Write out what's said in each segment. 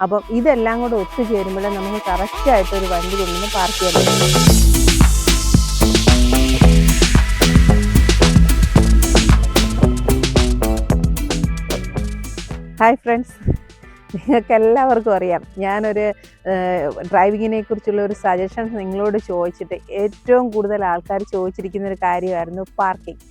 അപ്പം ഇതെല്ലാം കൂടെ ഒത്തുചേരുമ്പോഴേ നമുക്ക് കറക്റ്റായിട്ടൊരു വണ്ടി കൊണ്ടുവന്ന് പാർക്ക് ചെയ്യാൻ പറ്റും. ഹായ് ഫ്രണ്ട്സ്, നിങ്ങൾക്ക് എല്ലാവർക്കും അറിയാം ഞാനൊരു ഡ്രൈവിങ്ങിനെ കുറിച്ചുള്ള ഒരു സജഷൻസ് നിങ്ങളോട് ചോദിച്ചിട്ട് ഏറ്റവും കൂടുതൽ ആൾക്കാർ ചോദിച്ചിരിക്കുന്ന ഒരു കാര്യമായിരുന്നു പാർക്കിംഗ്.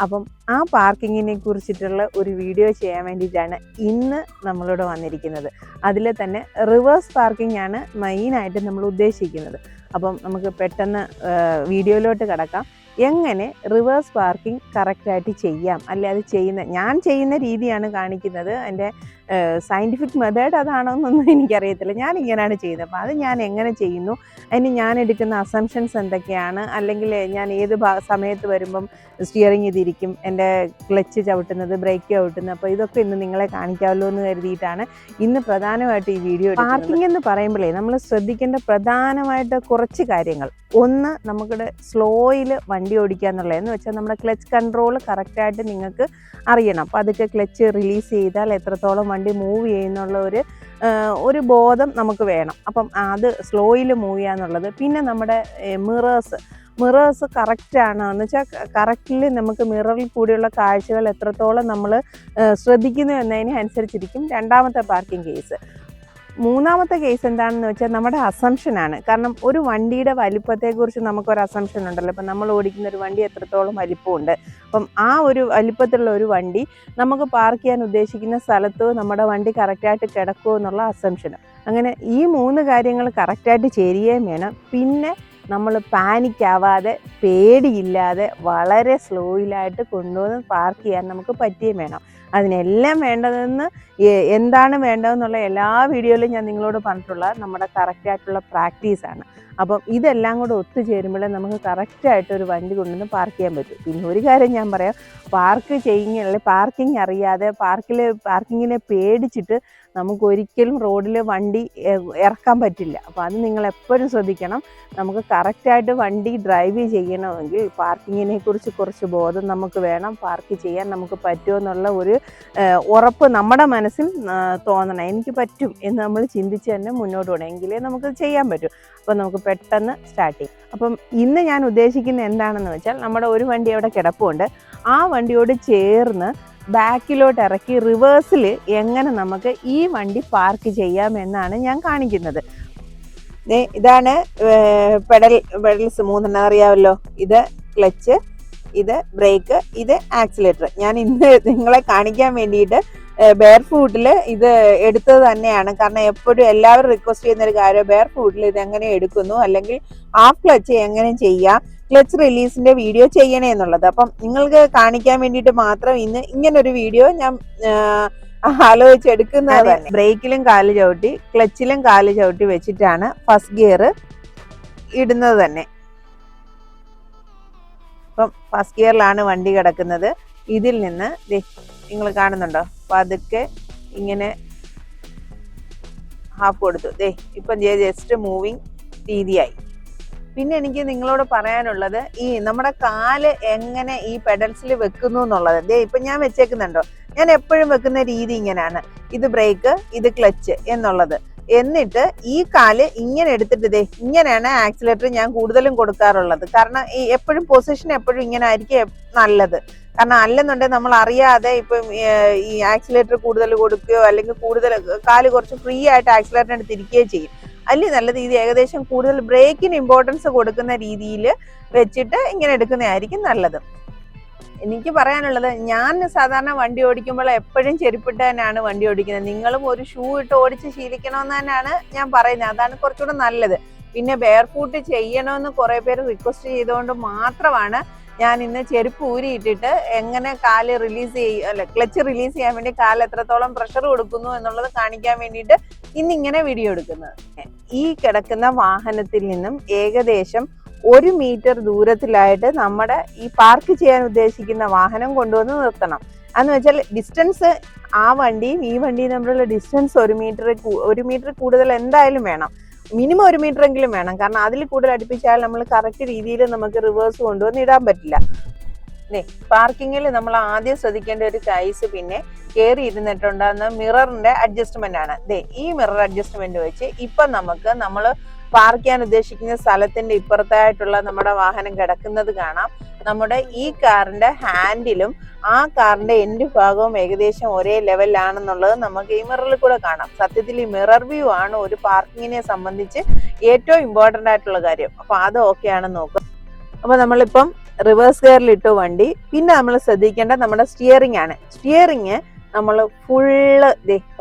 അപ്പം ആ പാർക്കിങ്ങിനെ കുറിച്ചിട്ടുള്ള ഒരു വീഡിയോ ചെയ്യാൻ വേണ്ടിയിട്ടാണ് ഇന്ന് നമ്മളിവിടെ വന്നിരിക്കുന്നത്. അതിൽ തന്നെ റിവേഴ്സ് പാർക്കിംഗ് ആണ് മെയിനായിട്ട് നമ്മൾ ഉദ്ദേശിക്കുന്നത്. അപ്പം നമുക്ക് പെട്ടെന്ന് വീഡിയോയിലോട്ട് കിടക്കാം. എങ്ങനെ റിവേഴ്സ് പാർക്കിംഗ് കറക്റ്റായിട്ട് ചെയ്യാം, അല്ലെ അത് ഞാൻ ചെയ്യുന്ന രീതിയാണ് കാണിക്കുന്നത്. എൻ്റെ സയൻറ്റിഫിക് മെത്തേഡ് അതാണോന്നൊന്നും എനിക്കറിയത്തില്ല. ഞാൻ ഇങ്ങനെയാണ് ചെയ്യുന്നത്. അപ്പോൾ അത് ഞാൻ എങ്ങനെ ചെയ്യുന്നു, അതിന് ഞാൻ എടുക്കുന്ന അസംഷൻസ് എന്തൊക്കെയാണ്, അല്ലെങ്കിൽ ഞാൻ ഏത് സമയത്ത് വരുമ്പം സ്റ്റിയറിംഗ് ഇതിരിക്കും, എൻ്റെ ക്ലച്ച് ചവിട്ടുന്നത്, ബ്രേക്ക് ചവിട്ടുന്നത്, അപ്പോൾ ഇതൊക്കെ ഇന്ന് നിങ്ങളെ കാണിക്കാമല്ലോ എന്ന് കരുതിയിട്ടാണ് ഇന്ന് പ്രധാനമായിട്ട് ഈ വീഡിയോ. പാർക്കിംഗ് എന്ന് പറയുമ്പോഴേ നമ്മൾ ശ്രദ്ധിക്കേണ്ട പ്രധാനമായിട്ട് കുറച്ച് കാര്യങ്ങൾ. ഒന്ന്, നമുക്കിവിടെ സ്ലോയിൽ വണ്ടി ഓടിക്കുക എന്നുള്ളത്. എന്ന് വെച്ചാൽ നമ്മുടെ ക്ലച്ച് കൺട്രോൾ കറക്റ്റായിട്ട് നിങ്ങൾക്ക് അറിയണം. അപ്പോൾ അതൊക്കെ ക്ലച്ച് റിലീസ് ചെയ്താൽ എത്രത്തോളം വണ്ടി മൂവ് ചെയ്യുന്നുള്ള ഒരു ബോധം നമുക്ക് വേണം. അപ്പം അത് സ്ലോയിൽ മൂവ് ചെയ്യുക എന്നുള്ളത്. പിന്നെ നമ്മുടെ മിറേഴ്സ് കറക്റ്റാണ് എന്ന് വെച്ചാൽ കറക്റ്റിൽ നമുക്ക് മിററിൽ കൂടിയുള്ള കാഴ്ചകൾ എത്രത്തോളം നമ്മൾ ശ്രദ്ധിക്കുന്നു എന്നതിന് അനുസരിച്ചിരിക്കും രണ്ടാമത്തെ പാർക്കിംഗ് കേസ്. മൂന്നാമത്തെ കേസ് എന്താണെന്ന് വെച്ചാൽ നമ്മുടെ അസംഷനാണ്. കാരണം ഒരു വണ്ടിയുടെ വലിപ്പത്തെക്കുറിച്ച് നമുക്കൊരു അസംഷൻ ഉണ്ടല്ലോ. ഇപ്പം നമ്മൾ ഓടിക്കുന്ന ഒരു വണ്ടി എത്രത്തോളം വലിപ്പമുണ്ട്, അപ്പം ആ ഒരു വലിപ്പത്തിലുള്ള ഒരു വണ്ടി നമുക്ക് പാർക്ക് ചെയ്യാൻ ഉദ്ദേശിക്കുന്ന സ്ഥലത്ത് നമ്മുടെ വണ്ടി കറക്റ്റായിട്ട് കിടക്കുമോ എന്നുള്ള അസംഷൻ. അങ്ങനെ ഈ 3 കാര്യങ്ങൾ കറക്റ്റായിട്ട് ചേരുകയും വേണം. പിന്നെ നമ്മൾ പാനിക്കാവാതെ പേടിയില്ലാതെ വളരെ സ്ലോയിലായിട്ട് കൊണ്ടുവന്ന് പാർക്ക് ചെയ്യാൻ നമുക്ക് പറ്റുകയും വേണം. അതിനെല്ലാം വേണ്ടതെന്ന് എന്താണ് വേണ്ടതെന്നുള്ള എല്ലാ വീഡിയോയിലും ഞാൻ നിങ്ങളോട് പറഞ്ഞിട്ടുള്ളത് നമ്മുടെ കറക്റ്റായിട്ടുള്ള പ്രാക്ടീസാണ്. അപ്പം ഇതെല്ലാം കൂടെ ഒത്തുചേരുമ്പോഴേ നമുക്ക് കറക്റ്റായിട്ടൊരു വണ്ടി കൊണ്ടുവന്ന് പാർക്ക് ചെയ്യാൻ പറ്റും. പിന്നെ ഒരു കാര്യം ഞാൻ പറയാം, പാർക്കിംഗ് അറിയാതെ പാർക്കിങ്ങിനെ പേടിച്ചിട്ട് നമുക്കൊരിക്കലും റോഡിൽ വണ്ടി ഇറക്കാൻ പറ്റില്ല. അപ്പോൾ അത് നിങ്ങൾ എപ്പോഴും ശ്രദ്ധിക്കണം. നമുക്ക് കറക്റ്റായിട്ട് വണ്ടി ഡ്രൈവ് ചെയ്യണമെങ്കിൽ പാർക്കിങ്ങിനെ കുറിച്ച് കുറച്ച് ബോധം നമുക്ക് വേണം. പാർക്ക് ചെയ്യാൻ നമുക്ക് പറ്റുമെന്നുള്ള ഒരു ഉറപ്പ് നമ്മുടെ മനസ്സിൽ തോന്നണം. എനിക്ക് പറ്റും എന്ന് നമ്മൾ ചിന്തിച്ച് തന്നെ മുന്നോട്ട് പോകണം, എങ്കിലേ നമുക്ക് ചെയ്യാൻ പറ്റും. അപ്പോൾ നമുക്ക് പെട്ടെന്ന് സ്റ്റാർട്ട് ചെയ്യും. അപ്പം ഇന്ന് ഞാൻ ഉദ്ദേശിക്കുന്നത് എന്താണെന്ന് വെച്ചാൽ, നമ്മുടെ ഒരു വണ്ടി അവിടെ കിടപ്പുണ്ട്. ആ വണ്ടിയോട് ചേർന്ന് ബാക്കിലോട്ട് ഇറക്കി റിവേഴ്സിൽ എങ്ങനെ നമുക്ക് ഈ വണ്ടി പാർക്ക് ചെയ്യാമെന്നാണ് ഞാൻ കാണിക്കുന്നത്. ഇതാണ് പെഡൽസ് 3 അറിയാമല്ലോ. ഇത് ക്ലച്ച്, ഇത് ബ്രേക്ക്, ഇത് ആക്സിലേറ്റർ. ഞാൻ ഇന്ന് നിങ്ങളെ കാണിക്കാൻ വേണ്ടിയിട്ട് ബെയർ ഫൂട്ടിൽ ഇത് എടുത്തത് തന്നെയാണ്. കാരണം എപ്പോഴും എല്ലാവരും റിക്വസ്റ്റ് ചെയ്യുന്നൊരു കാര്യം ബെയർ ഫൂട്ടിൽ ഇത് എങ്ങനെ എടുക്കുന്നു, അല്ലെങ്കിൽ ഹാഫ് ക്ലച്ച് എങ്ങനെ ചെയ്യാം, ക്ലച്ച് റിലീസിന്റെ വീഡിയോ ചെയ്യണേ എന്നുള്ളത്. അപ്പം നിങ്ങൾക്ക് കാണിക്കാൻ വേണ്ടിയിട്ട് മാത്രം ഇന്ന് ഇങ്ങനൊരു വീഡിയോ ഞാൻ ആലോചിച്ചെടുക്കുന്നത് തന്നെ. ബ്രേക്കിലും കാല് ചവിട്ടി ക്ലച്ചിലും കാല് ചവിട്ടി വെച്ചിട്ടാണ് ഫസ്റ്റ് ഗിയർ ഇടുന്നത് തന്നെ. അപ്പം ഫസ്റ്റ് ഗിയറിലാണ് വണ്ടി കിടക്കുന്നത്. ഇതിൽ നിന്ന് നിങ്ങൾ കാണുന്നുണ്ടോ, പതുക്കെ ഇങ്ങനെ ഹാഫ് കൊടുത്തു. ഇപ്പം ജസ്റ്റ് മൂവിങ് രീതിയായി. പിന്നെ എനിക്ക് നിങ്ങളോട് പറയാനുള്ളത്, ഈ നമ്മുടെ കാല് എങ്ങനെ ഈ പെഡൽസിൽ വെക്കുന്നു എന്നുള്ളത്. ഇപ്പം ഞാൻ വെച്ചേക്കുന്നുണ്ടോ, ഞാൻ എപ്പോഴും വെക്കുന്ന രീതി ഇങ്ങനെയാണ്. ഇത് ബ്രേക്ക്, ഇത് ക്ലച്ച് എന്നുള്ളത്. എന്നിട്ട് ഈ കാല് ഇങ്ങനെ എടുത്തിട്ട് ഇങ്ങനെയാണ് ആക്സിലേറ്റർ ഞാൻ കൂടുതലും കൊടുക്കാറുള്ളത്. കാരണം ഈ എപ്പോഴും പൊസിഷൻ എപ്പോഴും ഇങ്ങനെ ആയിരിക്കും നല്ലത്. കാരണം അല്ലെന്നുണ്ടെങ്കിൽ നമ്മൾ അറിയാതെ ഇപ്പം ഈ ആക്സിലേറ്റർ കൂടുതൽ കൊടുക്കുകയോ അല്ലെങ്കിൽ കൂടുതൽ കാല് കുറച്ച് ഫ്രീ ആയിട്ട് ആക്സിലേറ്ററിന് തിരിക്കുകയോ ചെയ്യും. അല്ലേ നല്ലത് ഇത് ഏകദേശം കൂടുതൽ ബ്രേക്കിന് ഇമ്പോർട്ടൻസ് കൊടുക്കുന്ന രീതിയിൽ വെച്ചിട്ട് ഇങ്ങനെ എടുക്കുന്നതായിരിക്കും നല്ലത്. എനിക്ക് പറയാനുള്ളത്, ഞാൻ സാധാരണ വണ്ടി ഓടിക്കുമ്പോൾ എപ്പോഴും ചെരുപ്പിട്ട് തന്നെയാണ് വണ്ടി ഓടിക്കുന്നത്. നിങ്ങളും ഒരു ഷൂ ഇട്ട് ഓടിച്ച് ശീലിക്കണമെന്ന് തന്നെയാണ് ഞാൻ പറയുന്നത്. അതാണ് കുറച്ചുകൂടെ നല്ലത്. പിന്നെ ബെയർ ഫൂട്ട് ചെയ്യണമെന്ന് കുറെ പേര് റിക്വസ്റ്റ് ചെയ്തുകൊണ്ട് മാത്രമാണ് ഞാൻ ഇന്ന് ചെരുപ്പ് ഊരിയിട്ടിട്ട് എങ്ങനെ കാല് ക്ലച്ച് റിലീസ് ചെയ്യാൻ വേണ്ടി കാല് എത്രത്തോളം പ്രഷർ കൊടുക്കുന്നു എന്നുള്ളത് കാണിക്കാൻ വേണ്ടിയിട്ട് ഇന്നിങ്ങനെ വീഡിയോ എടുക്കുന്നത്. ഈ കിടക്കുന്ന വാഹനത്തിൽ നിന്നും ഏകദേശം 1 മീറ്റർ ദൂരത്തിലായിട്ട് നമ്മുടെ ഈ പാർക്ക് ചെയ്യാൻ ഉദ്ദേശിക്കുന്ന വാഹനം കൊണ്ടുവന്ന് നിർത്തണം. അതെന്ന് വെച്ചാൽ ഡിസ്റ്റൻസ്, ആ വണ്ടിയും ഈ വണ്ടിയും തമ്മിലുള്ള ഡിസ്റ്റൻസ് 1 മീറ്റർ കൂടുതൽ എന്തായാലും വേണം. മിനിമം 1 മീറ്റർ എങ്കിലും വേണം. കാരണം അതിൽ കൂടുതൽ അടുപ്പിച്ചാൽ നമ്മൾ കറക്റ്റ് രീതിയിൽ നമുക്ക് റിവേഴ്സ് കൊണ്ടുവന്ന് ഇടാൻ പറ്റില്ല. പാർക്കിങ്ങിൽ നമ്മൾ ആദ്യം ശ്രദ്ധിക്കേണ്ട ഒരു കേസ് പിന്നെ കയറി ഇരുന്നിട്ടുണ്ടാകുന്ന മിററിന്റെ അഡ്ജസ്റ്റ്മെന്റ് ആണ്. ഈ മിറർ അഡ്ജസ്റ്റ്മെന്റ് വെച്ച് ഇപ്പൊ നമ്മൾ പാർക്ക് ചെയ്യാൻ ഉദ്ദേശിക്കുന്ന സ്ഥലത്തിന്റെ ഇപ്പുറത്തായിട്ടുള്ള നമ്മുടെ വാഹനം കിടക്കുന്നത് കാണാം. നമ്മുടെ ഈ കാറിന്റെ ഹാൻഡിലും ആ കാറിന്റെ എൻഡ് ഭാഗവും ഏകദേശം ഒരേ ലെവലിലാണെന്നുള്ളത് നമുക്ക് ഈ മിററിൽ കൂടെ കാണാം. സത്യത്തിൽ ഈ മിറർ വ്യൂ ആണ് ഒരു പാർക്കിങ്ങിനെ സംബന്ധിച്ച് ഏറ്റവും ഇമ്പോർട്ടന്റ് ആയിട്ടുള്ള കാര്യം. അപ്പൊ അത് ഓക്കെ ആണെന്ന് നോക്കുക. അപ്പൊ നമ്മളിപ്പം റിവേഴ്സ് ഗിയറിൽ ഇട്ടു വണ്ടി. പിന്നെ നമ്മൾ ശ്രദ്ധിക്കേണ്ട നമ്മുടെ സ്റ്റിയറിംഗ് ആണ്. സ്റ്റിയറിംഗ് നമ്മൾ ഫുള്ള്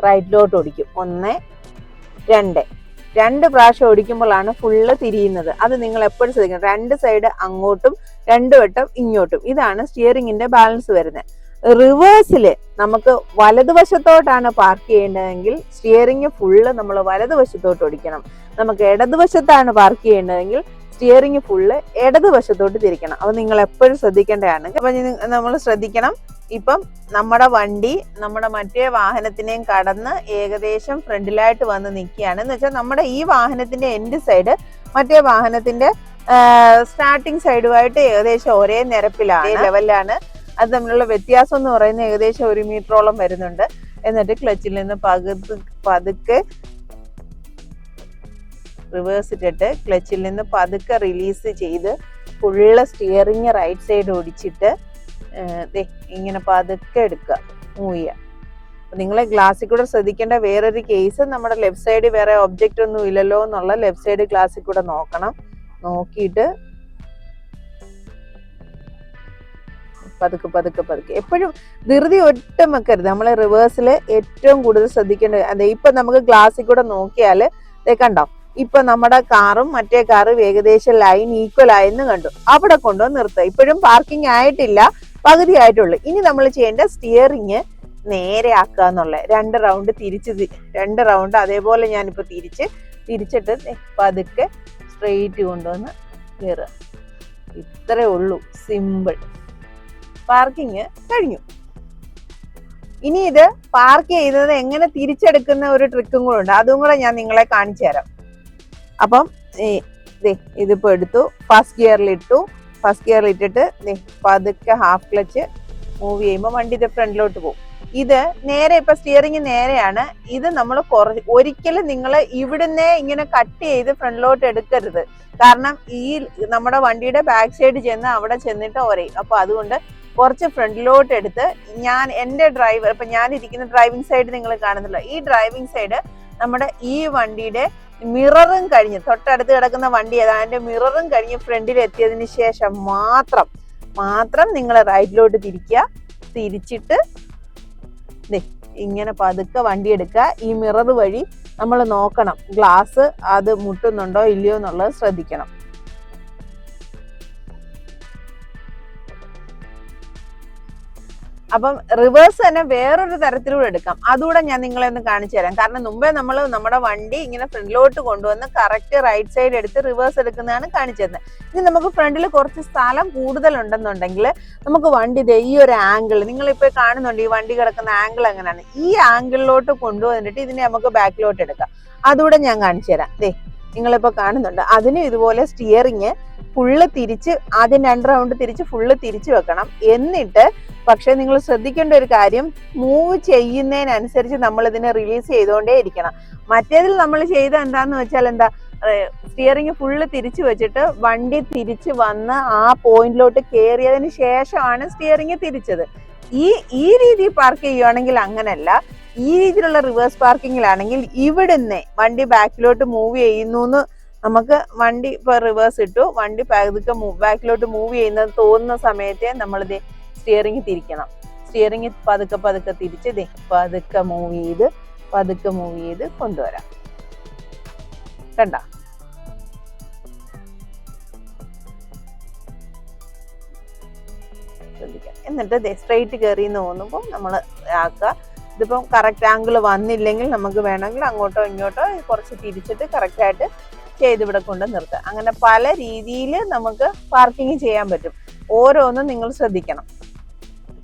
റൈറ്റിലോട്ട് ഓടിക്കും. 1 2 പ്രാവശ്യം ഓടിക്കുമ്പോഴാണ് ഫുള്ള് തിരിയുന്നത്. അത് നിങ്ങൾ എപ്പോഴും ശ്രദ്ധിക്കണം. 2 സൈഡ് അങ്ങോട്ടും 2 വട്ടം ഇങ്ങോട്ടും. ഇതാണ് സ്റ്റിയറിംഗിന്റെ ബാലൻസ് വരുന്നത്. റിവേഴ്സിൽ നമുക്ക് വലതുവശത്തോട്ടാണ് പാർക്ക് ചെയ്യേണ്ടതെങ്കിൽ സ്റ്റിയറിംഗ് ഫുള്ള് നമ്മൾ വലതുവശത്തോട്ട് ഓടിക്കണം. നമുക്ക് ഇടതുവശത്താണ് പാർക്ക് ചെയ്യേണ്ടതെങ്കിൽ സ്റ്റിയറിംഗ് ഫുള്ള് ഇടതുവശത്തോട്ട് തിരിക്കണം. അപ്പൊ നിങ്ങൾ എപ്പോഴും ശ്രദ്ധിക്കേണ്ടതാണ്. അപ്പൊ നമ്മൾ ശ്രദ്ധിക്കണം. ഇപ്പം നമ്മുടെ വണ്ടി നമ്മുടെ മറ്റേ വാഹനത്തിനെയും കടന്ന് ഏകദേശം ഫ്രണ്ടിലായിട്ട് വന്ന് നിൽക്കുകയാണ്. എന്ന് വെച്ചാൽ നമ്മുടെ ഈ വാഹനത്തിന്റെ എൻഡ് സൈഡ് മറ്റേ വാഹനത്തിന്റെ സ്റ്റാർട്ടിങ് സൈഡുമായിട്ട് ഏകദേശം ഒരേ നിരപ്പിലാണ്, ലെവലിലാണ്. അത് തമ്മിലുള്ള വ്യത്യാസം എന്ന് പറയുന്നത് ഏകദേശം 1 മീറ്ററോളം വരുന്നുണ്ട്. എന്നിട്ട് ക്ലച്ചിൽ നിന്ന് പതുക്കെ റിവേഴ്സ് ഇട്ടിട്ട് ക്ലച്ചിൽ നിന്ന് പതുക്കെ റിലീസ് ചെയ്ത് ഫുള്ള് സ്റ്റിയറിങ് റൈറ്റ് സൈഡ് ഓടിച്ചിട്ട് ഇങ്ങനെ പതുക്കെ എടുക്കുക, മൂവ് ചെയ്യുക. നിങ്ങളെ ഗ്ലാസ്സിൽ കൂടെ ശ്രദ്ധിക്കേണ്ട വേറൊരു കേസ്, നമ്മുടെ ലെഫ്റ്റ് സൈഡ് വേറെ ഒബ്ജക്റ്റ് ഒന്നും ഇല്ലല്ലോ എന്നുള്ള ലെഫ്റ്റ് സൈഡ് ഗ്ലാസ്സിൽ കൂടെ നോക്കണം. നോക്കിയിട്ട് പതുക്കെ എപ്പോഴും ധൃതി ഒട്ടും വെക്കരുത്. നമ്മളെ റിവേഴ്സിൽ ഏറ്റവും കൂടുതൽ ശ്രദ്ധിക്കേണ്ടത് അതെ. ഇപ്പൊ നമുക്ക് ഗ്ലാസ്സിൽ കൂടെ നോക്കിയാല് കണ്ടോ, ഇപ്പൊ നമ്മുടെ കാറും മറ്റേ കാറും ഏകദേശം ലൈൻ ഈക്വൽ ആയെന്ന് കണ്ടു. അവിടെ കൊണ്ടുവന്ന് നിർത്തുക. ഇപ്പോഴും പാർക്കിംഗ് ആയിട്ടില്ല, പകുതി ആയിട്ടുള്ളു. ഇനി നമ്മൾ ചെയ്യേണ്ട സ്റ്റിയറിങ് നേരെ ആക്കുക എന്നുള്ള 2 റൗണ്ട് 2 റൗണ്ട് അതേപോലെ ഞാനിപ്പോ തിരിച്ചിട്ട് പതുക്കെ സ്ട്രെയിറ്റ് കൊണ്ടുവന്ന് കയറുക. ഇത്രേ ഉള്ളൂ, സിമ്പിൾ. പാർക്കിങ് കഴിഞ്ഞു. ഇനി ഇത് പാർക്ക് ചെയ്യുന്നത് എങ്ങനെ തിരിച്ചെടുക്കുന്ന ഒരു ട്രിക്കും കൂടെ ഉണ്ട്. അതും കൂടെ ഞാൻ നിങ്ങളെ കാണിച്ചു തരാം. അപ്പം ഇതിപ്പോ എടുത്തു, ഫസ്റ്റ് ഗിയറിൽ ഇട്ടു. ഫസ്റ്റ് ഗിയറിൽ ഇട്ടിട്ട് പതുക്കെ ഹാഫ് ക്ലച്ച് മൂവ് ചെയ്യുമ്പോൾ വണ്ടി ഇത് ഫ്രണ്ടിലോട്ട് പോകും. ഇത് നേരെ ഇപ്പൊ സ്റ്റിയറിംഗ് നേരെയാണ്. ഇത് നമ്മൾ ഒരിക്കലും നിങ്ങൾ ഇവിടുന്ന് ഇങ്ങനെ കട്ട് ചെയ്ത് ഫ്രണ്ടിലോട്ട് എടുക്കരുത്. കാരണം ഈ നമ്മുടെ വണ്ടിയുടെ ബാക്ക് സൈഡ് ചെന്ന് അവിടെ ചെന്നിട്ട് ഒരയും. അപ്പൊ അതുകൊണ്ട് കുറച്ച് ഫ്രണ്ടിലോട്ട് എടുത്ത് എന്റെ ഡ്രൈവർ ഇപ്പൊ ഞാൻ ഇരിക്കുന്ന ഡ്രൈവിംഗ് സൈഡ് നിങ്ങൾ കാണുന്നില്ല. ഈ ഡ്രൈവിംഗ് സൈഡ് നമ്മുടെ ഈ വണ്ടിയുടെ മിററും കഴിഞ്ഞ് തൊട്ടടുത്ത് കിടക്കുന്ന വണ്ടി അതിന്റെ മിററും കഴിഞ്ഞ് ഫ്രണ്ടിൽ എത്തിയതിന് ശേഷം മാത്രം നിങ്ങൾ റൈറ്റിലോട്ട് തിരിച്ചിട്ട് ഇങ്ങനെ പതുക്കെ വണ്ടി എടുക്കുക. ഈ മിറർ വഴി നമ്മൾ നോക്കണം ഗ്ലാസ് അത് മുട്ടുന്നുണ്ടോ ഇല്ലയോ എന്നുള്ളത് ശ്രദ്ധിക്കണം. അപ്പം റിവേഴ്സ് തന്നെ വേറൊരു തരത്തിലൂടെ എടുക്കാം. അതുകൂടെ ഞാൻ നിങ്ങളെ ഒന്ന് കാണിച്ചു തരാം. കാരണം മുമ്പേ നമ്മൾ നമ്മുടെ വണ്ടി ഇങ്ങനെ ഫ്രണ്ടിലോട്ട് കൊണ്ടുവന്ന് കറക്റ്റ് റൈറ്റ് സൈഡ് എടുത്ത് റിവേഴ്സ് എടുക്കുന്നതാണ് കാണിച്ചത്. ഇനി നമുക്ക് ഫ്രണ്ടിൽ കുറച്ച് സ്ഥലം കൂടുതലുണ്ടെന്നുണ്ടെങ്കിൽ നമുക്ക് വണ്ടി ഈ ഒരു ആംഗിൾ നിങ്ങളിപ്പോൾ കാണുന്നുണ്ട്. ഈ വണ്ടി കിടക്കുന്ന ആംഗിൾ എങ്ങനെയാണ്, ഈ ആംഗിളിലോട്ട് കൊണ്ടുവന്നിട്ട് ഇതിനെ നമുക്ക് ബാക്കിലോട്ട് എടുക്കാം. അതുകൂടെ ഞാൻ കാണിച്ചു തരാം. നിങ്ങളിപ്പോ കാണുന്നുണ്ട്. അതിന് ഇതുപോലെ സ്റ്റിയറിങ് ഫുള്ള് തിരിച്ച് ആദ്യം 2 റൗണ്ട് തിരിച്ച് ഫുള്ള് തിരിച്ചു വെക്കണം. എന്നിട്ട് പക്ഷെ നിങ്ങൾ ശ്രദ്ധിക്കേണ്ട ഒരു കാര്യം, മൂവ് ചെയ്യുന്നതിനനുസരിച്ച് നമ്മൾ ഇതിനെ റിലീസ് ചെയ്തുകൊണ്ടേ ഇരിക്കണം. മറ്റേതിൽ നമ്മൾ ചെയ്ത എന്താന്ന് വെച്ചാൽ സ്റ്റിയറിങ് ഫുള്ള് തിരിച്ചു വെച്ചിട്ട് വണ്ടി തിരിച്ച് വന്ന് ആ പോയിന്റിലോട്ട് കയറിയതിന് ശേഷമാണ് സ്റ്റിയറിങ് തിരിച്ചത്. ഈ രീതി പാർക്ക് ചെയ്യുവാണെങ്കിൽ അങ്ങനല്ല. ഈ രീതിയിലുള്ള റിവേഴ്സ് പാർക്കിങ്ങിലാണെങ്കിൽ ഇവിടുന്ന് വണ്ടി ബാക്കിലോട്ട് മൂവ് ചെയ്യുന്നു നമുക്ക് വണ്ടി ഇപ്പൊ റിവേഴ്സ് ഇട്ടു, വണ്ടി ബാക്കിലോട്ട് മൂവ് ചെയ്യുന്നത് തോന്നുന്ന സമയത്തെ നമ്മളിത് സ്റ്റിയറിംഗ് തിരിക്കണം. സ്റ്റിയറിംഗ് പതുക്കെ തിരിച്ച് പതുക്കെ മൂവ് ചെയ്ത് കൊണ്ടുവരാം. കണ്ട ശ്രദ്ധിക്കാം. എന്നിട്ട് സ്ട്രെയിറ്റ് കയറി തോന്നുമ്പോൾ നമ്മൾ ആക്കുക. ഇതിപ്പം കറക്റ്റ് ആംഗിൾ വന്നില്ലെങ്കിൽ നമുക്ക് വേണമെങ്കിൽ അങ്ങോട്ടോ ഇങ്ങോട്ടോ കുറച്ച് തിരിച്ചിട്ട് കറക്റ്റായിട്ട് ചെയ്ത് ഇവിടെ കൊണ്ട് നിർത്തുക. അങ്ങനെ പല രീതിയിൽ നമുക്ക് പാർക്കിംഗ് ചെയ്യാൻ പറ്റും. ഓരോന്നും നിങ്ങൾ ശ്രദ്ധിക്കണം.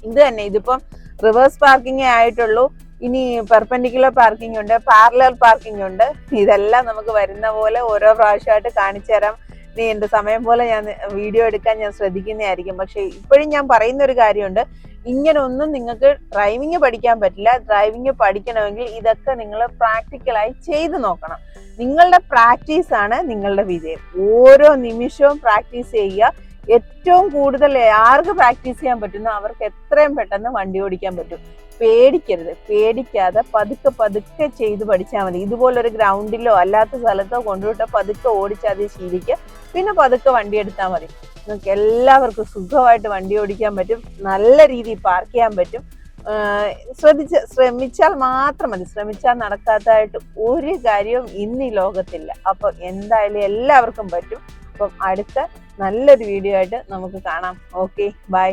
ഇത് തന്നെ ഇതിപ്പം റിവേഴ്സ് പാർക്കിംഗ് ആയിട്ടുള്ളൂ. ഇനി പെർപെൻഡിക്കുലർ പാർക്കിംഗ് ഉണ്ട്, പാരലൽ പാർക്കിംഗ് ഉണ്ട്. ഇതെല്ലാം നമുക്ക് വരുന്ന പോലെ ഓരോ പ്രാവശ്യമായിട്ട് കാണിച്ചു തരാം. ഇനി എൻ്റെ സമയം പോലെ ഞാൻ വീഡിയോ എടുക്കാൻ ഞാൻ ശ്രദ്ധിക്കുന്നതായിരിക്കും. പക്ഷെ ഇപ്പോഴും ഞാൻ പറയുന്ന ഒരു കാര്യമുണ്ട്, ഇങ്ങനൊന്നും നിങ്ങൾക്ക് ഡ്രൈവിംഗ് പഠിക്കാൻ പറ്റില്ല. ഡ്രൈവിംഗ് പഠിക്കണമെങ്കിൽ ഇതൊക്കെ നിങ്ങൾ പ്രാക്ടിക്കലായി ചെയ്ത് നോക്കണം. നിങ്ങളുടെ പ്രാക്ടീസ് ആണ് നിങ്ങളുടെ വിജയം. ഓരോ നിമിഷവും പ്രാക്ടീസ് ചെയ്യുക. ഏറ്റവും കൂടുതൽ ആർക്ക് പ്രാക്ടീസ് ചെയ്യാൻ പറ്റുന്നോ അവർക്ക് എത്രയും പെട്ടെന്ന് വണ്ടി ഓടിക്കാൻ പറ്റും. പേടിക്കരുത്. പേടിക്കാതെ പതുക്കെ പതുക്കെ ചെയ്ത് പഠിച്ചാൽ മതി. ഇതുപോലൊരു ഗ്രൗണ്ടിലോ അല്ലാത്ത സ്ഥലത്തോ കൊണ്ടുവിട്ട് പതുക്കെ ഓടിച്ചാൽ ശീലിക്കുക. പിന്നെ പതുക്കെ വണ്ടി എടുത്താൽ മതി. നിങ്ങൾക്ക് എല്ലാവർക്കും സുഖമായിട്ട് വണ്ടി ഓടിക്കാൻ പറ്റും. നല്ല രീതിയിൽ പാർക്ക് ചെയ്യാൻ പറ്റും. ശ്രമിച്ചാൽ മാത്രം മതി. ശ്രമിച്ചാൽ നടക്കാത്തതായിട്ട് ഒരു കാര്യവും ഇന്ന് ഈ ലോകത്തില്ല. അപ്പൊ എന്തായാലും എല്ലാവർക്കും പറ്റും. അപ്പം അടുത്ത നല്ലൊരു വീഡിയോ ആയിട്ട് നമുക്ക് കാണാം. Okay, by.